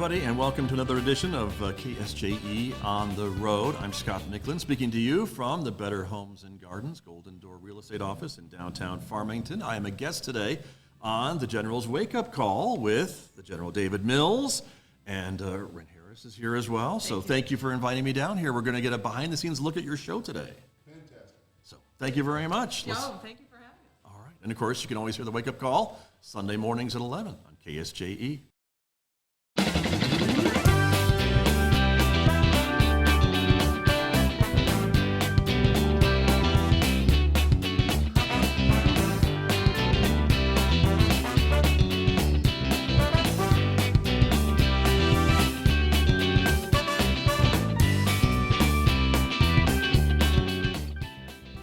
everybody, and welcome to another edition of KSJE On the Road. I'm Scott Michlin, speaking to you from the Better Homes and Gardens Golden Door Real Estate Office in downtown Farmington. I am a guest today on the General's Wake Up Call with the General David Mills, and Renn is here as well. Thank you for inviting me down here. We're going to get a behind-the-scenes look at your show today. Fantastic. So thank you very much. Thank you for having us. All right. And, of course, you can always hear the Wake Up Call Sunday mornings at 11 on KSJE.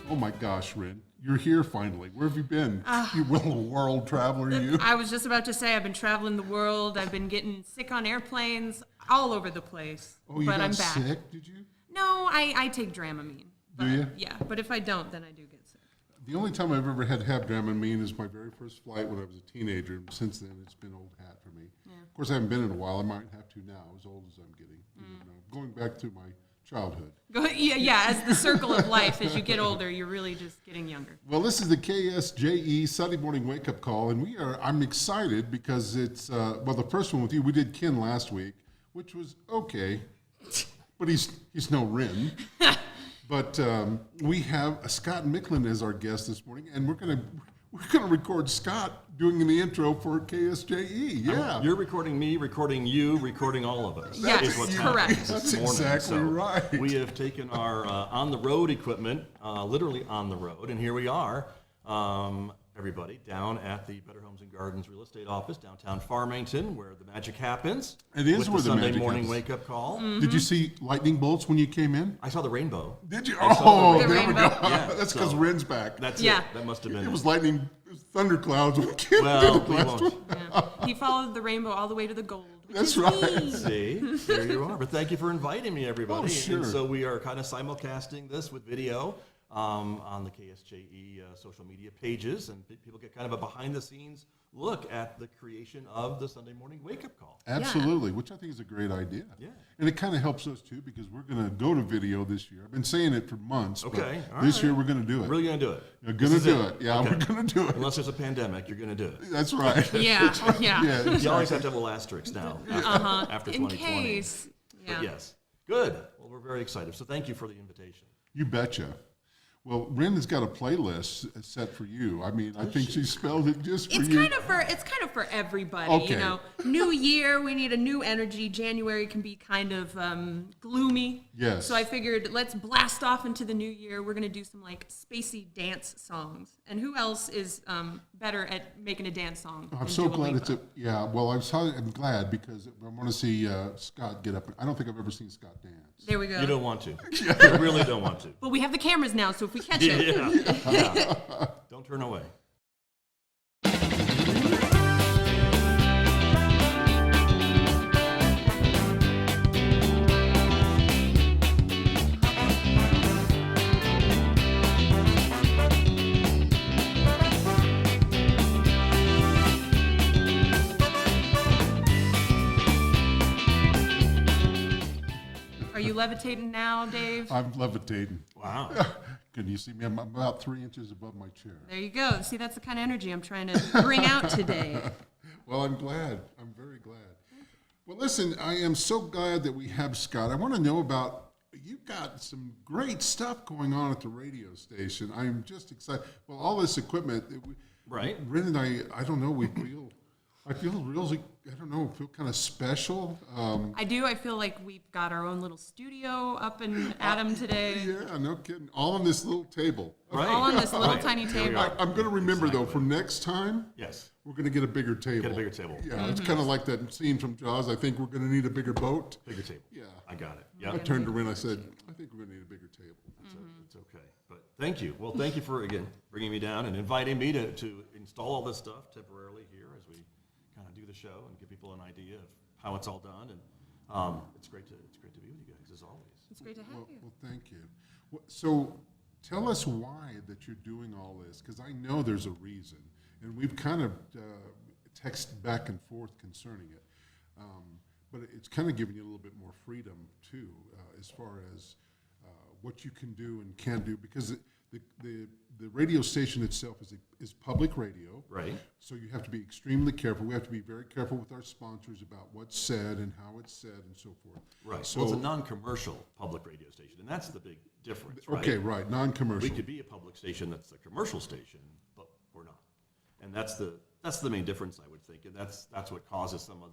Oh my gosh, Renn, you're here finally. Where have you been? You little world traveler, you. I was just about to say I've been traveling the world. I've been getting sick on airplanes all over the place. Oh, you but got I'm back. sick, did you? No, I take Dramamine. Do you? Yeah, but if I don't, then I do get sick. The only time I've ever had to have Dramamine is my very first flight when I was a teenager. Since then, it's been old hat for me. Yeah. Of course, I haven't been in a while. I might have to now, as old as I'm getting. Going back to my childhood. As the circle of life, as you get older, you're really just getting younger. Well, this is the KSJE Sunday Morning Wake Up Call, and I'm excited because it's, the first one with you, we did Ken last week, which was okay, but he's no Renn. But we have Scott Michlin as our guest this morning, and we're gonna record Scott doing the intro for KSJE. Yeah, You're recording me, recording you, recording all of us. Yes, is what's correct. happening That's this morning. exactly right. We have taken our on-the-road equipment, literally on the road, and here we are, everybody, down at the Better Homes and Gardens Real Estate Office, downtown Farmington, where the magic happens. It is with where the Sunday magic morning happens. wake-up call. Did you see lightning bolts when you came in? I saw the rainbow. Did you? I saw Oh, the there we go. rainbow. Yeah, That's because so- Renn's back. That's Yeah. it. That must have been It it. was lightning, it was thunderclouds when Ken Well, did it we last won't. one. Yeah. He followed the rainbow all the way to the gold. Which That's is right. me. See, there you are. But thank you for inviting me, everybody. Oh, sure. And so we are kind of simulcasting this with video on the KSJE social media pages, and people get kind of a behind-the-scenes look at the creation of the Sunday morning wake-up call. Absolutely, which I think is a great idea. Yeah. And it kind of helps us too because we're going to go to video this year. I've been saying it for months, Okay, but all this right. year we're going to do it. We're really going to do it. You're This going to is do it. Yeah, Okay. we're going to do it. Unless there's a pandemic, you're going to do it. That's right. Yeah. Yeah, You always have to have a little asterisk now after In 2020. case. Yeah. But yes. Good. Well, we're very excited. So thank you for the invitation. You betcha. Well, Renn has got a playlist set for you. I mean, I think she spelled it just for It's you. kind of for everybody, Okay. you know. New year, we need a new energy. January can be kind of gloomy. Yes. So I figured let's blast off into the new year. We're gonna do some like spacey dance songs. And who else is better at making a dance song? I'm than so Dua glad Lipa? well, I'm glad because I want to see Scott get up. I don't think I've ever seen Scott dance. There we go. You don't want to. You really don't want to. But we have the cameras now, so if we catch it. Yeah. Don't turn away. Are you levitating now, Dave? I'm levitating. Wow. Can you see me? I'm about 3 inches above my chair. There you go. See, that's the kind of energy I'm trying to bring out today. Well, I'm glad. I'm very glad. Well, listen, I am so glad that we have Scott. I want to know about, you've got some great stuff going on at the radio station. I'm just excited. Well, all this equipment, Right. Renn and I don't know, I feel really, I don't know, feel kind of special. I do. I feel like we've got our own little studio up in Adam today. Yeah, no kidding. All on this little table. Right. All on this little Right. tiny Here we table. are. I'm going to remember, though, for next time, Yes. we're going to get a bigger table. Get a bigger table. Yeah, it's kind of like that scene from Jaws. I think we're going to need a bigger boat. Bigger table. Yeah. I got it. I Yeah. turned to Renn, I said, I think we're going to need a bigger table. It's okay. But thank you. Well, thank you for, again, bringing me down and inviting me to install all this stuff temporarily here as we kind of do the show and give people an idea of how it's all done. And it's great to be with you guys, as always. It's great to have you. Well, thank you. So tell us why that you're doing all this, because I know there's a reason, and we've kind of texted back and forth concerning it. but it's kind of giving you a little bit more freedom too, as far as what you can do and can't do, because the radio station itself is public radio. Right. So you have to be extremely careful. We have to be very careful with our sponsors about what's said and how it's said and so forth. Right. So Well, it's a non-commercial public radio station, and that's the big difference, right? okay, right, non-commercial. We could be a public station that's a commercial station, but we're not. And that's the main difference, I would think, and that's what causes some of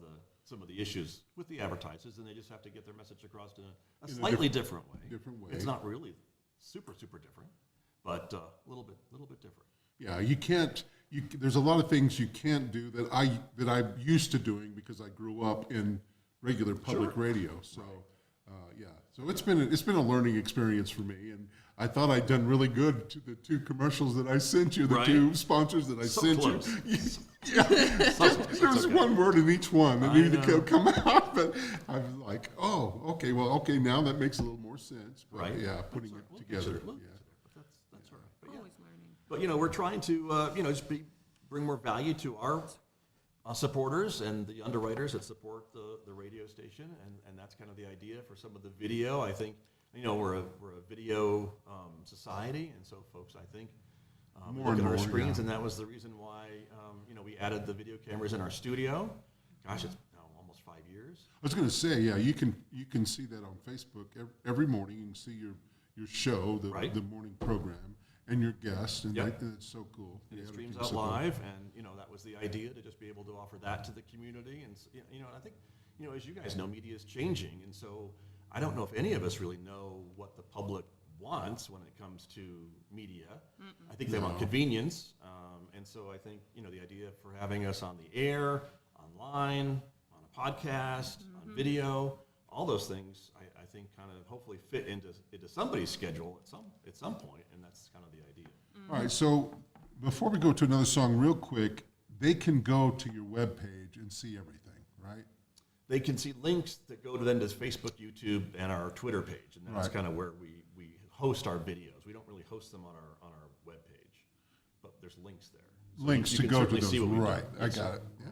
the issues with the advertisers, and they just have to get their message across in a slightly different way. different way. It's not really super different, but a little bit different. Yeah, you can't. There's a lot of things you can't do that I'm used to doing because I grew up in regular public radio. So, yeah. So it's been a learning experience for me, and I thought I'd done really good to the two commercials that I sent you, the Right. two sponsors that I sent close. you. Yeah, there was one word in each one that needed to come out, but I was like, oh, okay, well, okay, now that makes a little more sense. But Right. yeah, putting it together. We'll Yeah. get to there, but that's all right. But yeah. Always learning. But we're trying to just bring more value to our supporters and the underwriters that support the radio station, and that's kind of the idea for some of the video. I think we're a video society, and so folks, I think More look and at our more, screens, yeah. and that was the reason why we added the video cameras in our studio. Gosh, it's now almost 5 years. I was going to say, yeah, you can see that on Facebook every morning. You can see your show, Right. the morning program, and your guests, and Yep. that's so cool. And Yeah, it we streams can out support. live, and that was the idea, to just be able to offer that to the community. And and I think as you guys know, media is changing, and so I don't know if any of us really know what the public wants when it comes to media. I think they want convenience, and so I think the idea for having us on the air, online, on a podcast, on video, all those things, I think kind of hopefully fit into somebody's schedule at some point, and that's kind of the idea. All right, so before we go to another song, real quick, they can go to your webpage and see everything, right? They can see links that go to them to Facebook, YouTube, and our Twitter page, and that's Right. kind of where we host our videos. We don't really host them on our webpage, but there's links there. So Links you to can go to certainly those, see what we've done. right? I Yes, got sir. it. Yeah.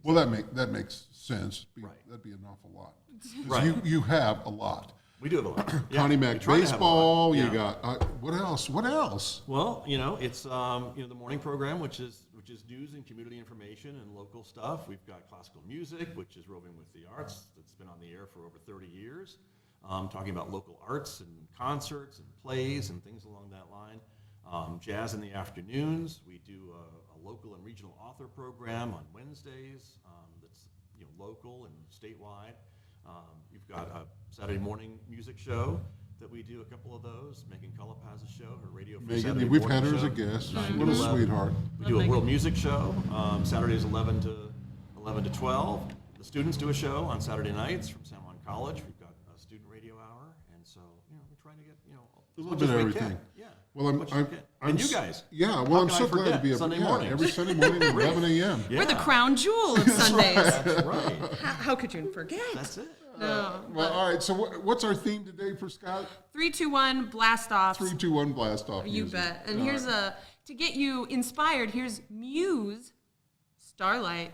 Well, that makes sense. Right. That'd be an awful lot. 'Cause Right. You have a lot. We do have a lot. Yeah, Connie we Mac try to have a lot. baseball. You Yeah. got what else? What else? Well, it's the morning program, which is news and community information and local stuff. We've got classical music, which is Roving with the Arts. That's been on the air for over 30 years, talking about local arts and concerts and plays and things along that line. Jazz in the afternoons. We do a local and regional author program on Wednesdays. That's local and statewide. You've got a Saturday morning music show that we do a couple of those. Megan Cullip has a show, her radio free Saturday Megan, we've morning had her as a show. guest. 9 to What a 11. sweetheart. We do a world music show, Saturdays 11 to 12. The students do a show on Saturday nights from San Juan College. We've got a student radio hour, and so we're trying to get A little bit of everything. Yeah. Well, as much as we can. And you guys. Yeah, How well, I'm can so I glad to forget? be able Sunday yeah, mornings. every Sunday morning at 11 a.m. Yeah. We're the crown jewel of Sundays. That's right. How could you forget? That's it. No. Well, all right. So what's our theme today for Scott? 3, 2, 1, blast off. 3, 2, 1, blast off. You music. bet. And All here's right. to get you inspired, here's Muse, Starlight.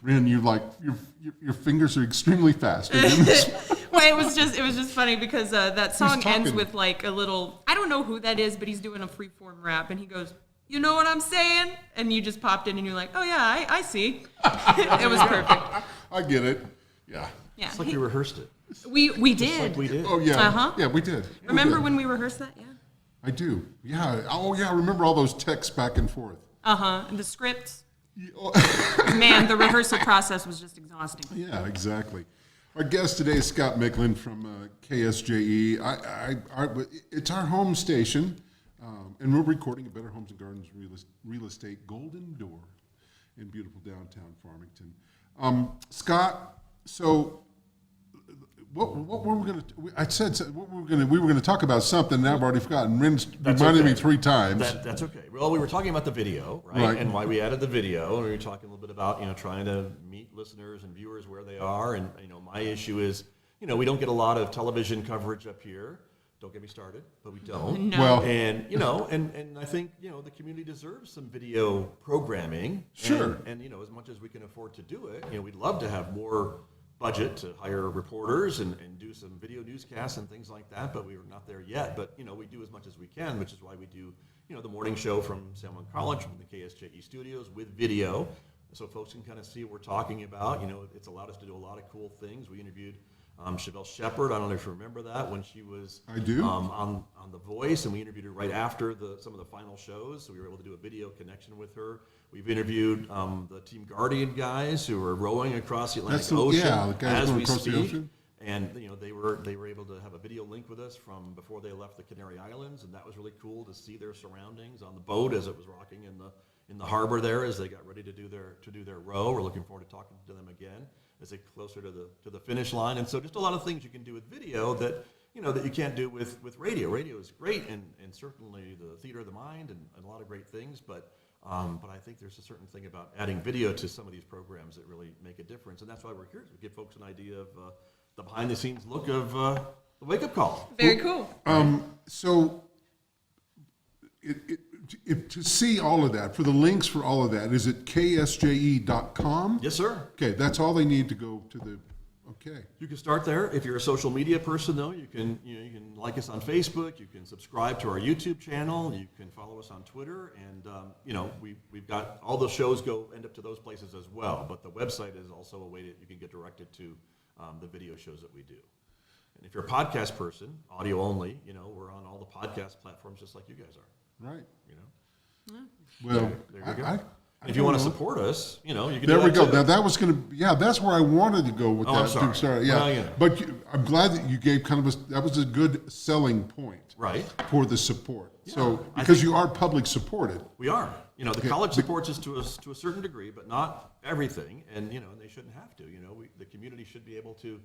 Renn, your fingers are extremely fast. Are you in this? Well, it was just funny because that song ends talking? with like a little, I don't know who that is, but he's doing a freeform rap and he goes, "You know what I'm saying?" And you just popped in and you're like, "Oh yeah, I see." It was perfect. I get it. Yeah. Yeah. It's like we rehearsed it. We Just did. like we did. Oh yeah. Uh-huh. Yeah, we did. Remember we did. when we rehearsed that? Yeah. I do. Yeah. Oh yeah. I remember all those texts back and forth. And the scripts. Yeah, Man, the rehearsal process was just exhausting. Yeah, exactly. Our guest today is Scott Michlin from KSJE. It's our home station, and we're recording at Better Homes and Gardens Real Estate Golden Door in beautiful downtown Farmington. Scott, so what were we going to? I said what we were going to talk about something. Now I've already forgotten. Ren's That's reminded okay. me 3 times. That's okay. Well, we were talking about the video, right? Right. And why we added the video, and we were talking a little bit about trying to meet listeners and viewers where they are. And my issue is we don't get a lot of television coverage up here. Don't get me started, but we don't. No. Well, And and I think the community deserves some video programming. Sure. And as much as we can afford to do it, we'd love to have more budget to hire reporters and do some video newscasts and things like that. But we are not there yet. But we do as much as we can, which is why we do the morning show from San Juan College from the KSJE studios with video, so folks can kind of see what we're talking about. It's allowed us to do a lot of cool things. We interviewed Chevelle Shepard. I don't know if you remember that when she was I do. on The Voice, and we interviewed her right after some of the final shows, so we were able to do a video connection with her. We've interviewed the Team Guardian guys who are rowing across the Atlantic Ocean the guys as going we across the speak. ocean. And they were able to have a video link with us from before they left the Canary Islands, and that was really cool to see their surroundings on the boat as it was rocking in the harbor there as they got ready to do their row. We're looking forward to talking to them again as they get closer to the finish line. And so just a lot of things you can do with video that that you can't do with radio. Radio is great and certainly the theater of the mind and a lot of great things, but I think there's a certain thing about adding video to some of these programs that really make a difference, and that's why we're here to give folks an idea of the behind-the-scenes look of the wake-up call. Very cool. So, to see all of that, for the links for all of that, is it ksje.com? Yes, sir. Okay, that's all they need to go to the. Okay. You can start there. If you're a social media person, though, you can like us on Facebook. You can subscribe to our YouTube channel. You can follow us on Twitter, and we've got all the shows end up to those places as well. But the website is also a way that you can get directed to the video shows that we do. And if you're a podcast person, audio only, we're on all the podcast platforms just like you guys are. Right. Yeah. Well, There you go. I If you want to support us, you can There do we that go. too. Now that was going to, that's where I wanted to go with Oh, that. I'm sorry. Yeah, Well, but I'm glad that you gave that was a good selling point, Right. for the support. So I because think- you are public supported, We are. The college supports us to a certain degree, but not everything, and and they shouldn't have to. The community should be able to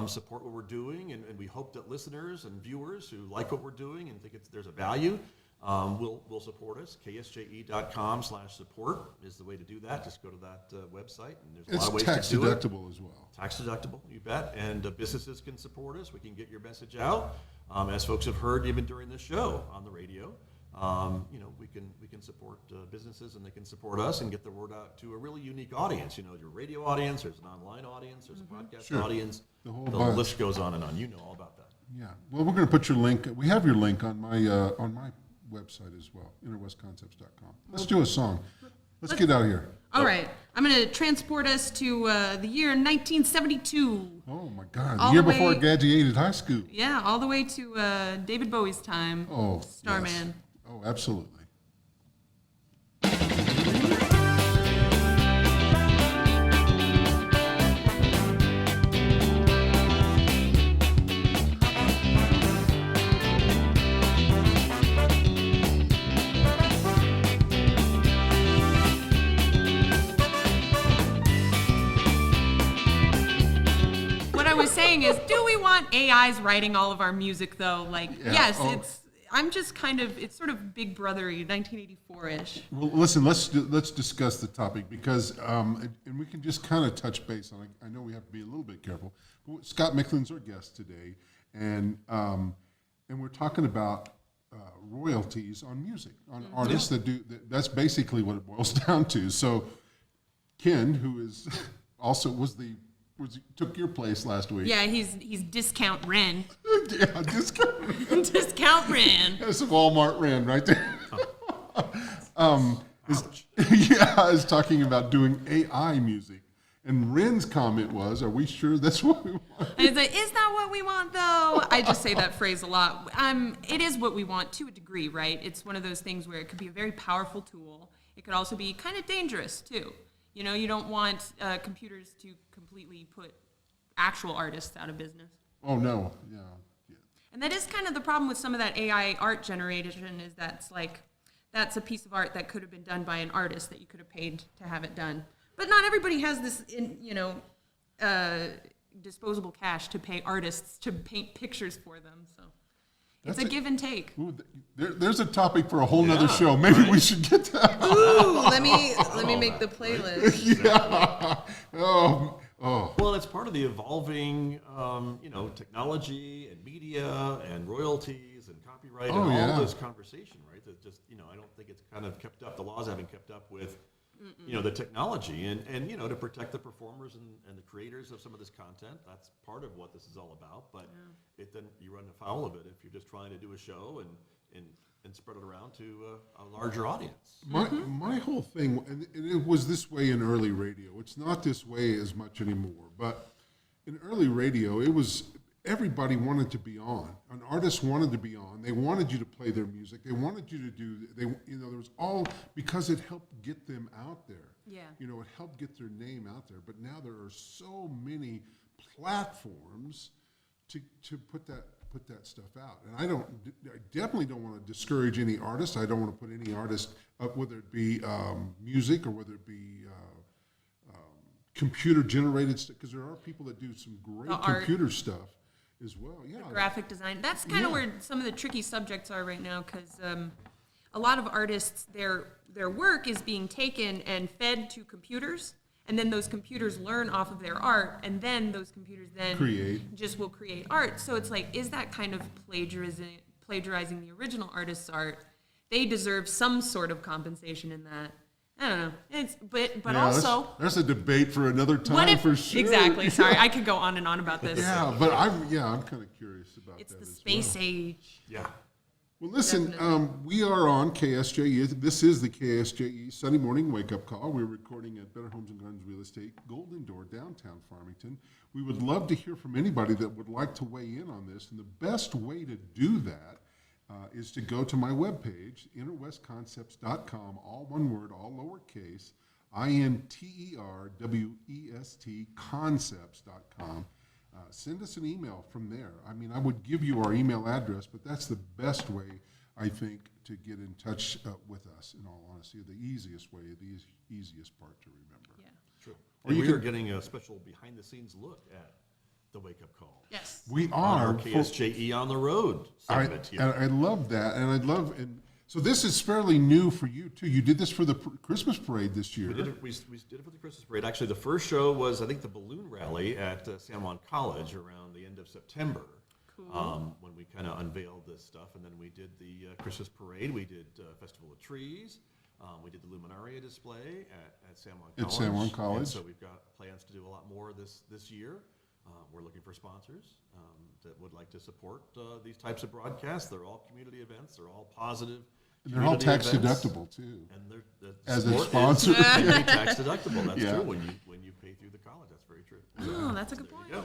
support what we're doing, and we hope that listeners and viewers who like what we're doing and think there's a value will support us. KSJE.com/support is the way to do that. Just go to that website, and there's a it's lot of ways tax to do it. deductible as well. Tax deductible, you bet. And businesses can support us. We can get your message out. As folks have heard even during this show on the radio, we can support businesses, and they can support us and get the word out to a really unique audience. Your radio audience, there's an online audience, there's a podcast Sure. audience. The whole The bunch. list goes on and on. You know all about that. Yeah. Well, we're going to put your link. We have your link on my website as well, innerwestconcepts.com. Let's do a song. Let's get out of here. All right. I'm going to transport us to the year 1972. Oh my God! All The year the before I way- graduated high school. Yeah, all the way to David Bowie's time. Oh, Starman. yes. Oh, absolutely. What I was saying is, do we want AIs writing all of our music, though? Yeah. Yes, Oh. I'm just it's sort of Big Brother-y, 1984-ish. Well, listen. Let's discuss the topic because, and we can just kind of touch base on it. I know we have to be a little bit careful. But Scott Michlin's our guest today, and we're talking about royalties on music, on artists that do. That's basically what it boils down to. So, Ken, who is also took your place last week. Yeah, he's Discount Renn. Yeah, discount. Discount Renn. That's a Walmart Renn right there. Ouch. Is talking about doing AI music. And Renn's comment was, are we sure that's what we want? And it's like, is that what we want, though? I just say that phrase a lot. It is what we want to a degree, right? It's one of those things where it could be a very powerful tool. It could also be kind of dangerous, too. You don't want computers to completely put actual artists out of business. Oh, no. Yeah. And that is kind of the problem with some of that AI art generation is that's a piece of art that could have been done by an artist that you could have paid to have it done. But not everybody has this, disposable cash to pay artists to paint pictures for them. So it's That's a give and take. Ooh, there's a topic for a whole nother show. Maybe we should get that. Ooh, let me make the playlist. Yeah. Oh. Well, it's part of the evolving, technology and media and royalties and copyright and all this conversation, right? That just, I don't think it's kind of kept up. The laws haven't kept up with, the technology and to protect the performers and the creators of some of this content. That's part of what this is all about. But then you run afoul of it if you're just trying to do a show and spread it around to a larger audience. My whole thing, and it was this way in early radio. It's not this way as much anymore. But in early radio, it was everybody wanted to be on. An artist wanted to be on. They wanted you to play their music. They wanted you to do. There was all because it helped get them out there. Yeah. It helped get their name out there. But now there are so many platforms to put that stuff out. And I definitely don't want to discourage any artist. I don't want to put any artist up, whether it be music or whether it be computer generated stuff, because there are people that do some great computer stuff as well. Yeah, graphic design. That's kind of where some of the tricky subjects are right now, because a lot of artists, their work is being taken and fed to computers, and then those computers learn off of their art, and then those computers then will create art. So it's like, is that kind of plagiarizing the original artist's art? They deserve some sort of compensation in that. I don't know. But also there's a debate for another time for sure. Exactly. Sorry, I could go on and on about this. Yeah, but I'm kind of curious about it's that. It's the space age. Yeah. Well, listen, we are on KSJE. This is the KSJE Sunday Morning Wake Up Call. We're recording at Better Homes and Gardens Real Estate, Golden Door, downtown Farmington. We would love to hear from anybody that would like to weigh in on this, and the best way to do that is to go to my webpage, innerwestconcepts.com, all one word, all lowercase, INTERWEST concepts.com. Send us an email from there. I mean, I would give you our email address, but that's the best way, I think, to get in touch with us, in all honesty. The easiest way, the easiest part to remember. Yeah. True. And we are getting a special behind-the-scenes look at the Wake Up Call. Yes. We On are. our KSJE on the road segment here. I love that, and so this is fairly new for you too. You did this for the Christmas parade this year. We did it for the Christmas parade. Actually, the first show was, I think, the balloon rally at San Juan College around the end of September. Cool. When we kind of unveiled this stuff, and then we did the Christmas parade. We did Festival of Trees. We did the Luminaria display at San Juan College. At San Juan College. And so we've got plans to do a lot more this year. We're looking for sponsors that would like to support these types of broadcasts. They're all community events. They're all positive. And they're all tax deductible too. And as a sponsor, tax deductible. That's true. When you pay through the college, that's very true. Oh, that's a good point. Yeah.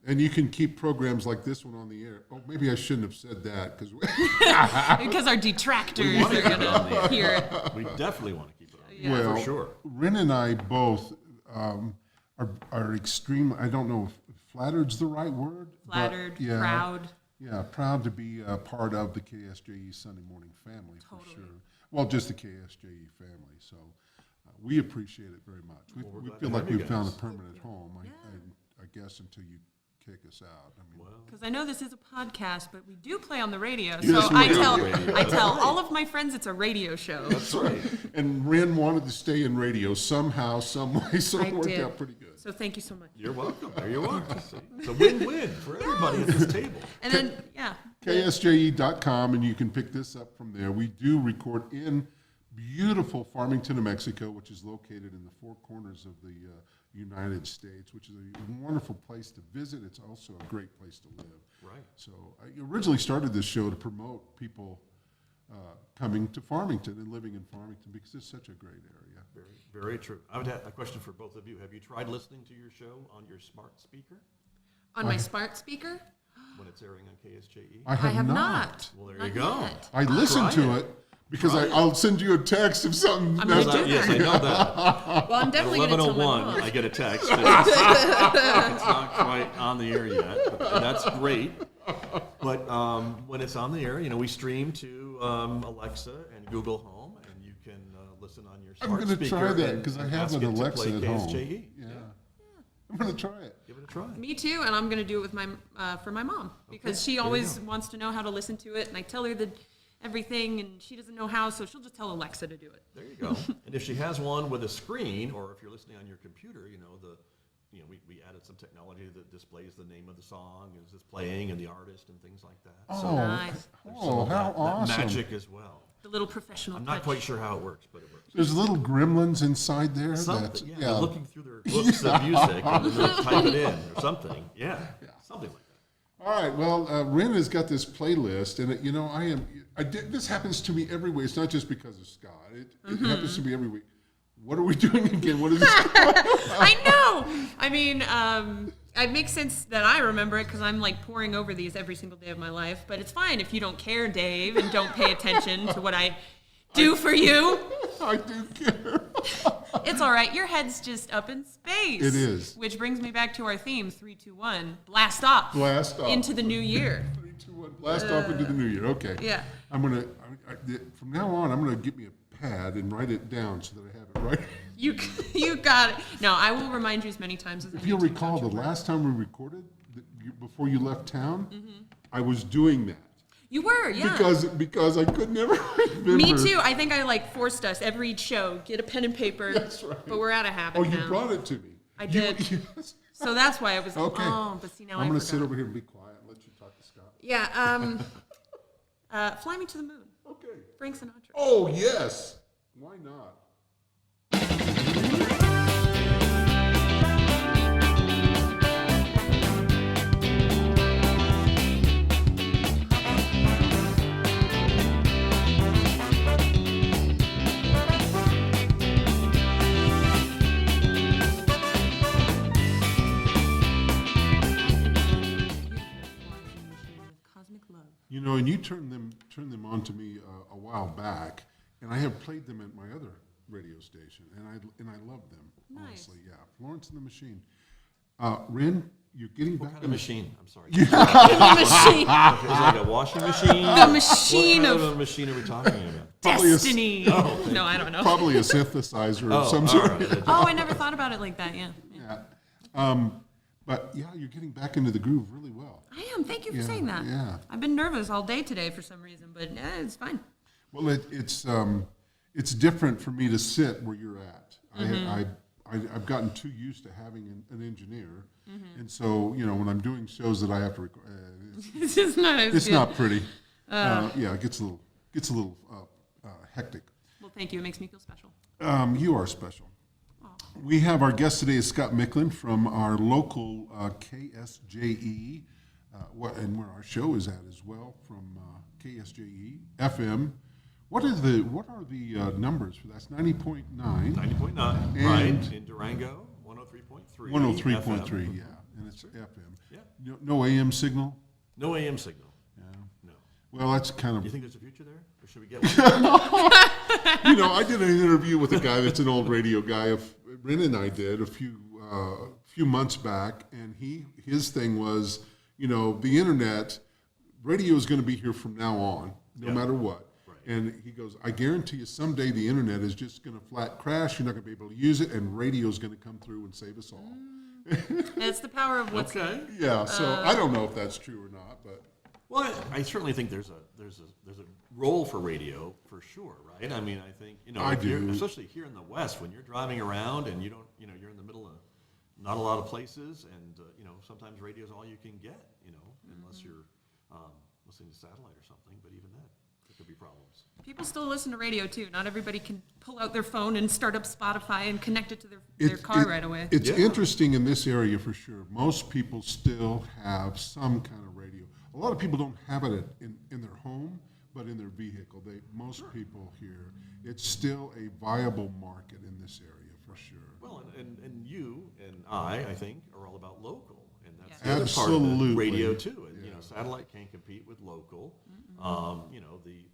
And you can keep programs like this one on the air. Oh, maybe I shouldn't have said that because our detractors are going to hear it. We definitely want to keep it on. Yeah. Well, for sure. Renn and I both are extreme. I don't know if flattered's the right word. Flattered, proud. Yeah, proud to be a part of the KSJE Sunday Morning family, for Totally. sure. Well, just the KSJE family. So we appreciate it very much. We feel like we've found a permanent home, I guess, until you kick us out. I mean, Because I know this is a podcast, but we do play on the radio. Yes, So we do. I tell all of my friends it's a radio show. That's right. and Renn wanted to stay in radio somehow, some way, so I it worked did. out pretty good. So thank you so much. You're welcome. There you are. It's a win-win for everybody at this table. And then, KSJE.com, and you can pick this up from there. We do record in beautiful Farmington, New Mexico, which is located in the four corners of the United States, which is a wonderful place to visit. It's also a great place to live. Right. So I originally started this show to promote people coming to Farmington and living in Farmington because it's such a great area. Very, very true. I would have a question for both of you. Have you tried listening to your show on your smart speaker on my smart speaker, when it's airing on KSJE? I have not. Well, there Not you go. yet. I listened Try to it because I'll send you a text if something. I'm gonna do Yes, I know that. Well, I'm definitely going to tell my 11:01, mom. I get a text. It's not quite on the air yet, and that's great. But when it's on the air, we stream to Alexa and Google Home, and you can listen on your I'm smart going to speaker. try that and because I ask have it an to Alexa play at home. KSJE. Yeah. I'm going to try it. Give it a try. Me too, and I'm going to do it with my for my mom because she always wants to know how to listen to it, and I tell her everything, and she doesn't know how, so she'll just tell Alexa to do it. There you go. And if she has one with a screen, or if you're listening on your computer, we added some technology that displays the name of the song as it's playing and the artist and things like that. Oh, So Nice. there's some of how that awesome. magic as well. The little professional I'm touch. not quite sure how it works, but it works. There's little gremlins inside there. Something, that, they're looking through their books of music and then they'll type it in or something. Yeah, something like that. All right. Well, Renn has got this playlist, and this happens to me every week. It's not just because of Scott. It happens to me every week. What are we doing again? What is this? I know. I mean, it makes sense that I remember it because I'm like poring over these every single day of my life. But it's fine if you don't care, Dave, and don't pay attention to what I do for you. I do care. It's all right. Your head's just up in space. It is. Which brings me back to our theme: 3, 2, 1. Blast off. Blast off. Into the new year. 3, 2, 1. Blast off into the new year. Okay. Yeah. From now on, I'm gonna get me a pad and write it down so that I have it right. You got it. No, I will remind you as many times as I If need you'll to. recall, the last time we recorded, before you left town, I was doing that. You were, yeah. Because I could never remember. Me too. I think I forced us every show get a pen and paper. That's right. But we're out of habit Oh, now. you brought it to me. I did. Yes. So that's why I was. Okay. Oh, but see now I'm I going to forgot. sit over here and be quiet and let you talk to Scott. Yeah. Fly Me to the Moon. Okay. Frank Sinatra. Oh, yes. Why not? Cosmic Love. You know, and you turned them on to me a while back, and I have played them at my other radio station, and I love them. Nice. Honestly, yeah. Florence and the Machine. Renn, you're getting What back kind in of machine? I'm sorry. The machine. Is it like a washing machine? The machine What kind of of machine are we talking about? Probably destiny. No, I don't know. Probably a synthesizer of some all sort. right. Oh, I never thought about it like that. Yeah. Yeah. But yeah, you're getting back into the groove really well. I am. Thank you for Yeah, saying that. yeah. I've been nervous all day today for some reason, but it's fine. Well, it's different for me to sit where you're at. I've gotten too used to having an engineer, and so when I'm doing shows that I have to record, This is not as it's good. not pretty. Yeah, it gets a little hectic. Well, thank you. It makes me feel special. You are special. We have our guest today is Scott Michlin from our local KSJE, and where our show is at as well, from KSJE FM. What are the numbers for that? That's 90.9. 90.9, right, in Durango, 103.3. 103.3, FM. yeah, and it's FM. Yeah. No AM signal. No AM signal. Yeah. No. Well, that's kind Do you of. think there's a future there? Or should we get one? I did an interview with a guy that's an old radio guy. Renn and I did a few months back, and his thing was, the internet, radio is going to be here from now on, no matter what. Right. And he goes, I guarantee you someday the internet is just going to flat crash. You're not going to be able to use it, and radio is going to come through and save us all. It's the power of what's Okay. Yeah. So I don't know if that's true or not, but. Well, I certainly think there's a role for radio for sure, right? I mean, I think I do. Especially here in the West, when you're driving around and you don't, you're in the middle of not a lot of places, and sometimes radio is all you can get, unless you're listening to satellite or something. But even that, there could be problems. People still listen to radio too. Not everybody can pull out their phone and start up Spotify and connect it to their car right away. It's interesting in this area for sure. Most people still have some kind of radio. A lot of people don't have it in their home, but in their vehicle. Most people here, it's still a viable market in this area for sure. Well, and you and I think, are all about local, and that's Yeah. the other part of the Absolutely. radio too. And Yeah. satellite can't compete with local.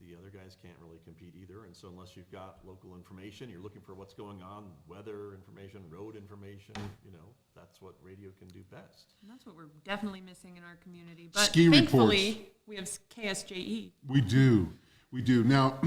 The other guys can't really compete either. And so unless you've got local information, you're looking for what's going on, weather information, road information. That's what radio can do best. And that's what we're definitely missing in our community. But Ski thankfully, we have KSJE. We do. Now,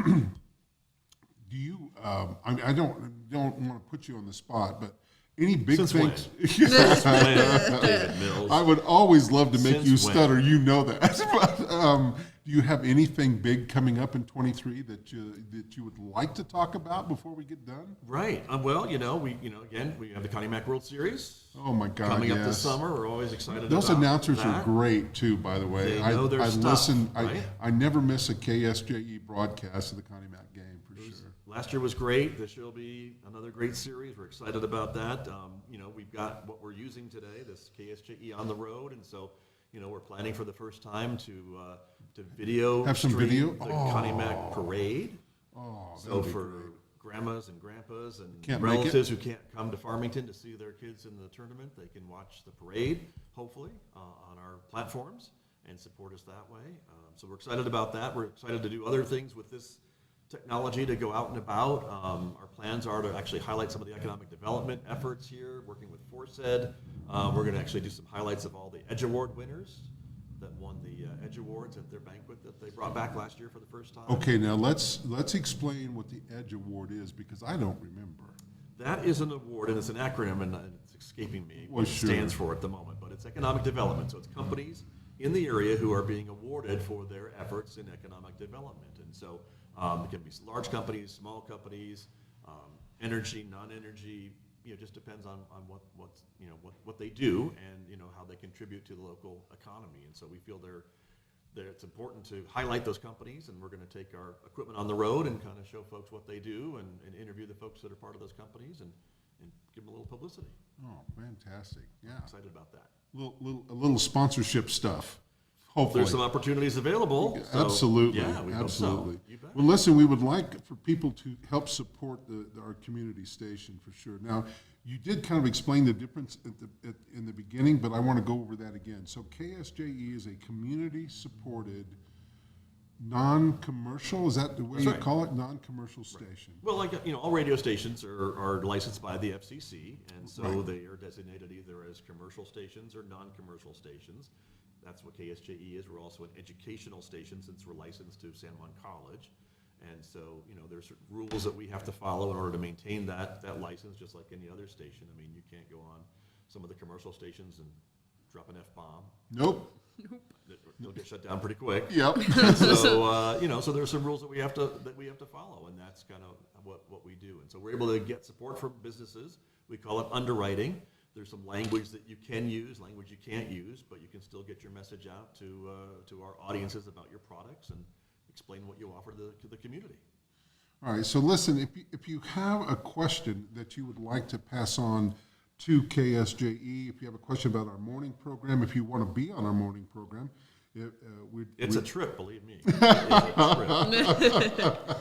do you? I don't want to put you on the spot, but Any big Since things? Since when, David Mills? I would always love to make Since you when? stutter. You know that. But, do you have anything big coming up in 23 that you would like to talk about before we get done? Right. Well, again, we have the Connie Mack World Series Oh my God! coming up yes. this summer. We're always excited Those about announcers that. are great too, by the way. They know their I stuff, listen. right? I never miss a KSJE broadcast of the Connie Mack game for sure. Last year was great. This year will be another great series. We're excited about that. We've got what we're using today, this KSJE on the road, and so we're planning for the first time to video Have some stream video? the Connie Mack parade. Oh, So that'll be for great. grandmas and grandpas and Can't make it? relatives who can't come to Farmington to see their kids in the tournament, they can watch the parade, hopefully, on our platforms and support us that way. So we're excited about that. We're excited to do other things with this technology to go out and about. Our plans are to actually highlight some of the economic development efforts here, working with ForceEd. We're going to actually do some highlights of all the Edge Award winners that won the Edge Awards at their banquet that they brought back last year for the first time. Okay, now let's explain what the Edge Award is because I don't remember. That is an award, and it's an acronym, and it's escaping me Well, what sure. it stands for at the moment, but it's economic development. So it's companies in the area who are being awarded for their efforts in economic development. And so it can be large companies, small companies, energy, non-energy, just depends on what they do and how they contribute to the local economy. And so we feel it's important to highlight those companies, and we're going to take our equipment on the road and kind of show folks what they do and interview the folks that are part of those companies and give them a little publicity. Oh, fantastic! Yeah, Excited about that. a little sponsorship stuff. Hopefully, There's some opportunities available. So, absolutely, yeah, we absolutely. hope so. You bet. Well, listen, we would like for people to help support our community station for sure. Now, you did kind of explain the difference in the beginning, but I want to go over that again. So, KSJE is a community-supported, non-commercial. Is that the way That's you right. call it? Non-commercial station. Well, all radio stations are licensed by the FCC, and so Right. they are designated either as commercial stations or non-commercial stations. That's what KSJE is. We're also an educational station since we're licensed to San Juan College. And so, there's certain rules that we have to follow in order to maintain that license, just like any other station. I mean, you can't go on some of the commercial stations and drop an F-bomb. Nope. They'll get shut down pretty quick. Yep. So, so there's some rules that we have to follow, and that's kind of what we do. And so we're able to get support from businesses. We call it underwriting. There's some language that you can use, language you can't use, but you can still get your message out to our audiences about your products and explain what you offer to the community. All right, so listen, if you have a question that you would like to pass on to KSJE, if you have a question about our morning program, if you want to be on our morning program, It's a trip, believe me. It is a trip.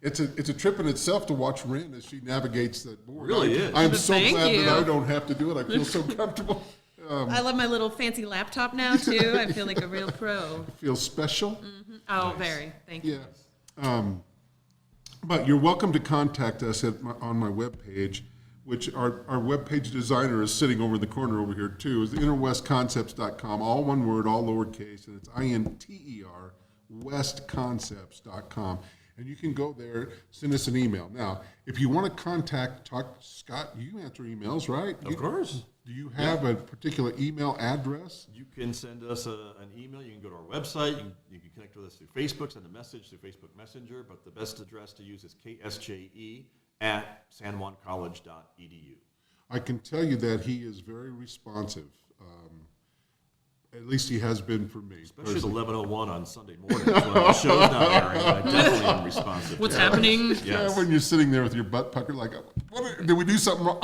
It's a trip in itself to watch Renn as she navigates that board. Really is. I'm But so thank glad you. that I don't have to do it. I feel so comfortable. I love my little fancy laptop now too. I feel like a real pro. Feel special. Oh, very. Thank you. Yeah. But you're welcome to contact us on my webpage, which our webpage designer is sitting over in the corner over here too, is interwestconcepts.com, all one word, all lowercase, and it's INTER, westconcepts.com. And you can go there, send us an email. Now, if you want to talk Scott, you answer emails, right? Of course. Do you have a particular email address? You can send us an email. You can go to our website. You can connect with us through Facebook, send a message through Facebook Messenger. But the best address to use is ksje@sanjuancollege.edu. I can tell you that he is very responsive. At least he has been for me. Especially at personally. 11:01 on Sunday mornings when the show's not airing. I definitely am responsive. What's to that. happening? Yes. Yeah, when you're sitting there with your butt puckered, like, did we do something wrong?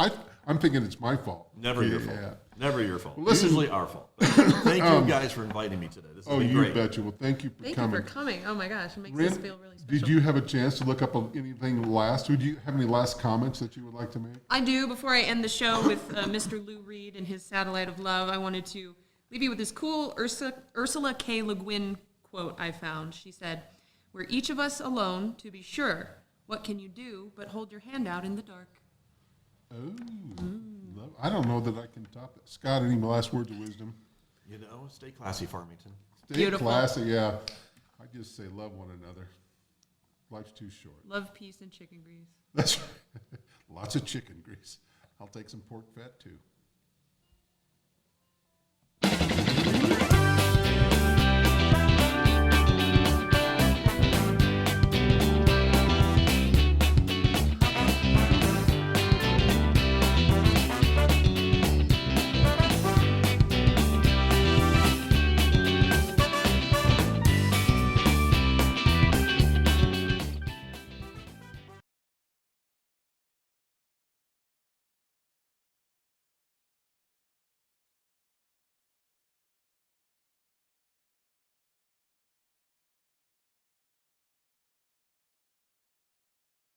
I'm thinking it's my fault. Never your Yeah. fault. Never your fault. listen- Usually our fault. Thank you guys for inviting me today. This has Oh, been you great. betcha. Well, thank you for Thank coming. you for coming. Oh my gosh, it makes Renn, us feel really special. did you have a chance to look up anything last? Would you have any last comments that you would like to make? I do. Before I end the show with Mr. Lou Reed and his Satellite of Love, I wanted to leave you with this cool Ursula K. Le Guin quote I found. She said, "We're each of us alone, to be sure. What can you do but hold your hand out in the dark?" Oh, I don't know that I can top that. Scott, any last words of wisdom? Stay classy, Farmington. Stay Beautiful. classy, yeah. I just say love one another. Life's too short. Love, peace, and chicken grease. That's right. Lots of chicken grease. I I'll take some pork fat too.